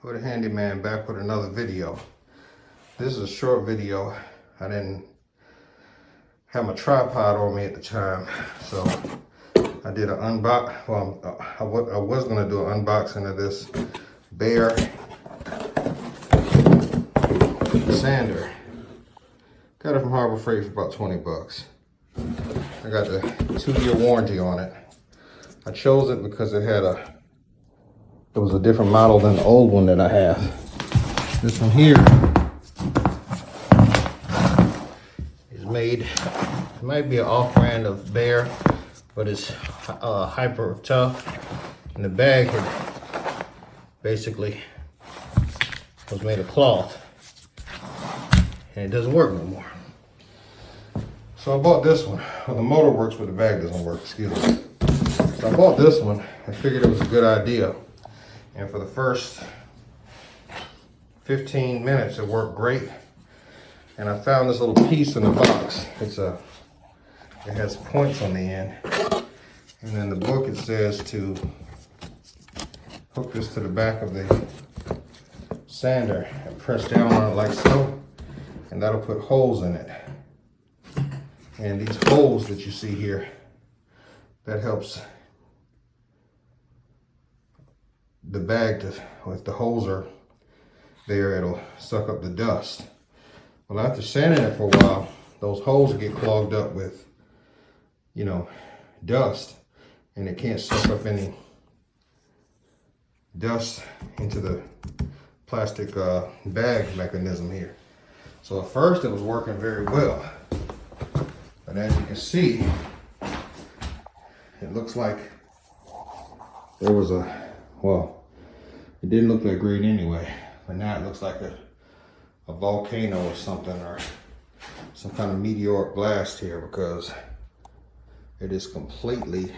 Hood Handyman back with another video. This is a short video. I didn't have my tripod on me at the time, so I did an unbox. Well, I was gonna do an unboxing of this BAUER sander. Got it from Harbor Freight for about 20 bucks. I got the 2-year warranty on it. I chose it because it was a different model than the old one that I have. This one here is made, it might be an off-brand of BAUER, but it's hyper tough. And the bag had basically was made of cloth, and it doesn't work no more. So I bought this one. Well, the motor works, but the bag doesn't work, excuse me. So I bought this one and figured it was a good idea. And for the first 15 minutes, it worked great. And I found this little piece in the box. It has points on the end. And in the book, it says to hook this to the back of the sander and press down on it like so. And that'll put holes in it. And these holes that you see here, that helps the bag to, if the holes are there, it'll suck up the dust. Well, after sanding it for a while, those holes get clogged up with, you know, dust, and it can't suck up any dust into the plastic bag mechanism here. So at first it was working very well, but as you can see, it looks like there was well, it didn't look that great anyway, but now it looks like a volcano or something, or some kind of meteoric blast here, because it is completely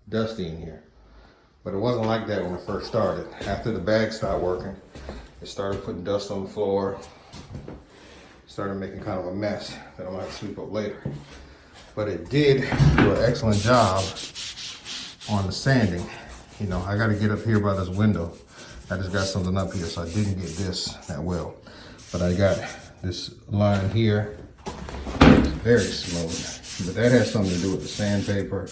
dusty in here. But it wasn't like that when it first started. After the bag stopped working, it started putting dust on the floor, started making kind of a mess that I might sweep up later. But it did do an excellent job on the sanding. You know, I got to get up here by this window. I just got something up here, so I didn't get this that well. But I got this line here, very smooth. But that has something to do with the sandpaper.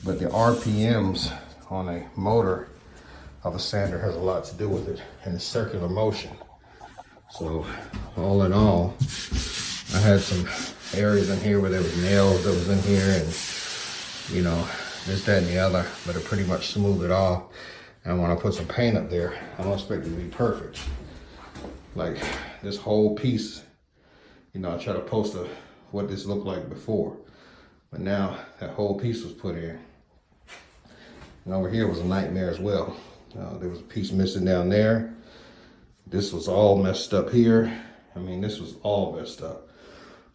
But the RPMs on a motor of a sander has a lot to do with it, and the circular motion. So all in all, I had some areas in here where there was nails that was in here, and you know, this, that, and the other, but it pretty much smoothed it off. And when I put some paint up there, I don't expect it to be perfect. Like this whole piece, you know, I try to post what this looked like before, but now that whole piece was put in. And over here was a nightmare as well. There was a piece missing down there. This was all messed up here. I mean, this was all messed up.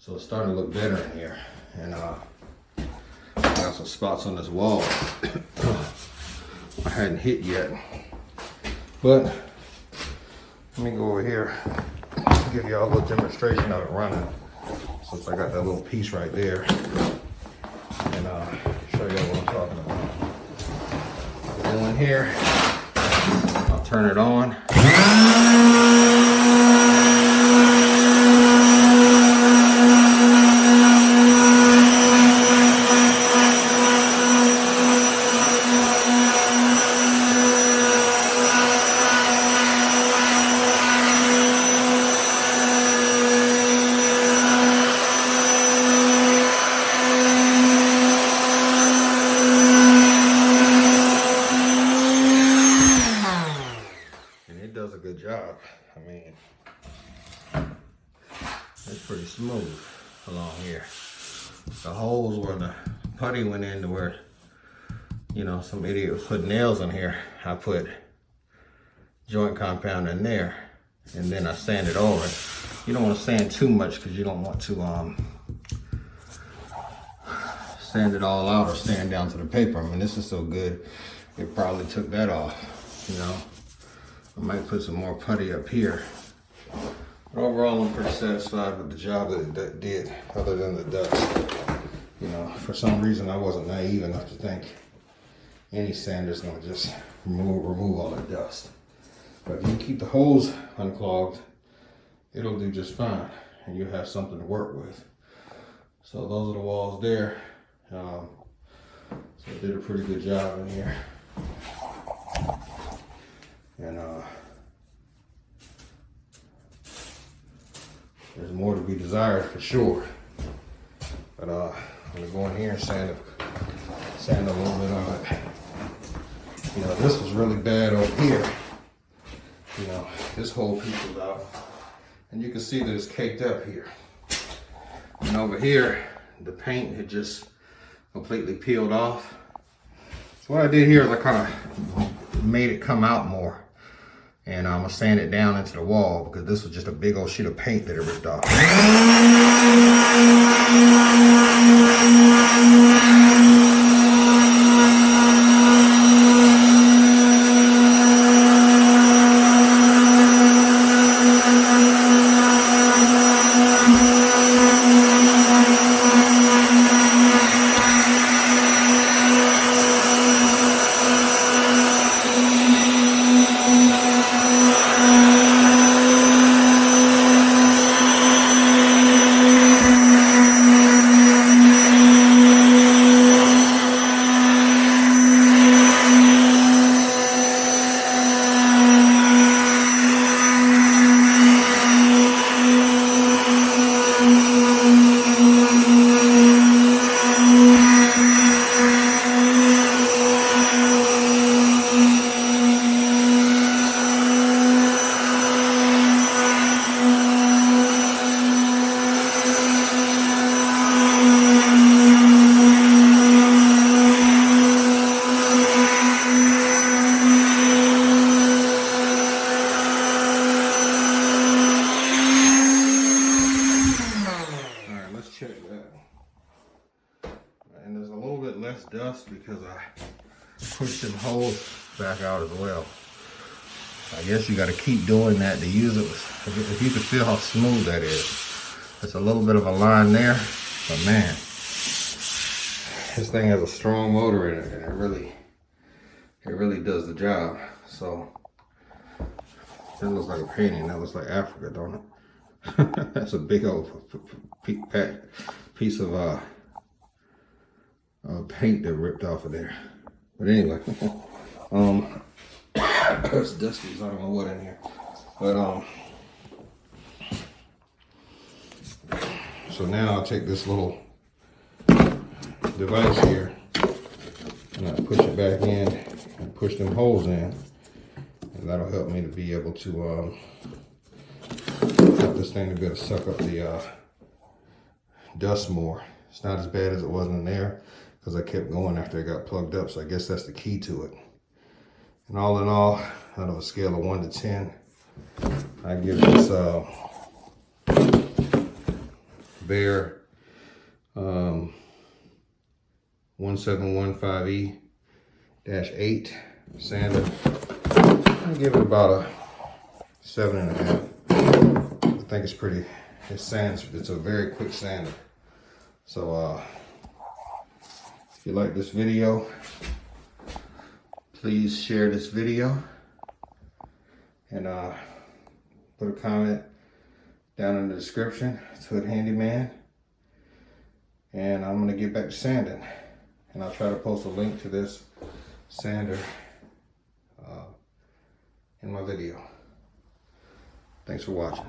So it's starting to look better in here. And I got some spots on this wall I hadn't hit yet. But let me go over here and give y'all a little demonstration of it running, since I got that little piece right there. And show y'all what I'm talking about. Go in here, I'll turn it on. Does a good job. I mean, it's pretty smooth along here. The holes where the putty went into, where, you know, some idiot was putting nails in here, I put joint compound in there, and then I sanded over it. You don't want to sand too much because you don't want to sand it all out or sand down to the paper. I mean, this is so good, it probably took that off, you know. I might put some more putty up here. But overall, I'm pretty satisfied with the job that it did, other than the dust. You know, for some reason, I wasn't naive enough to think any sander is gonna just remove all that dust. But if you keep the hose unclogged, it'll do just fine, and you'll have something to work with. So those are the walls there. So it did a pretty good job in here. And there's more to be desired for sure. But I'm gonna go in here and sand a little bit on it. You know, this was really bad over here. You know, this whole piece was out. And you can see that it's caked up here. And over here, the paint had just completely peeled off. So what I did here is I kind of made it come out more. And I'm gonna sand it down into the wall because this was just a big old sheet of paint that it ripped off. And there's a little bit less dust because I pushed them holes back out as well. I guess you got to keep doing that to use it. If you can feel how smooth that is. There's a little bit of a line there, but man, this thing has a strong motor in it, and it really does the job. So that looks like a painting. That looks like Africa, don't it? That's a big old piece of paint that ripped off of there. But anyway, it's dusty, so I don't know what in here. But so now I'll take this little device here and I push it back in and push them holes in, and that'll help me to be able to help this thing to be able to suck up the dust more. It's not as bad as it was in there because I kept going after it got plugged up, so I guess that's the key to it. And all in all, out of a scale of 1 to 10, I give this BAUER 1715E-8 sander. I give it about a 7.5. I think it's pretty. It sands. It's a very quick sander. So if you like this video, please share this video and put a comment down in the description. It's Hood Handyman, and I'm gonna get back to sanding, and I'll try to post a link to this sander in my video. Thanks for watching.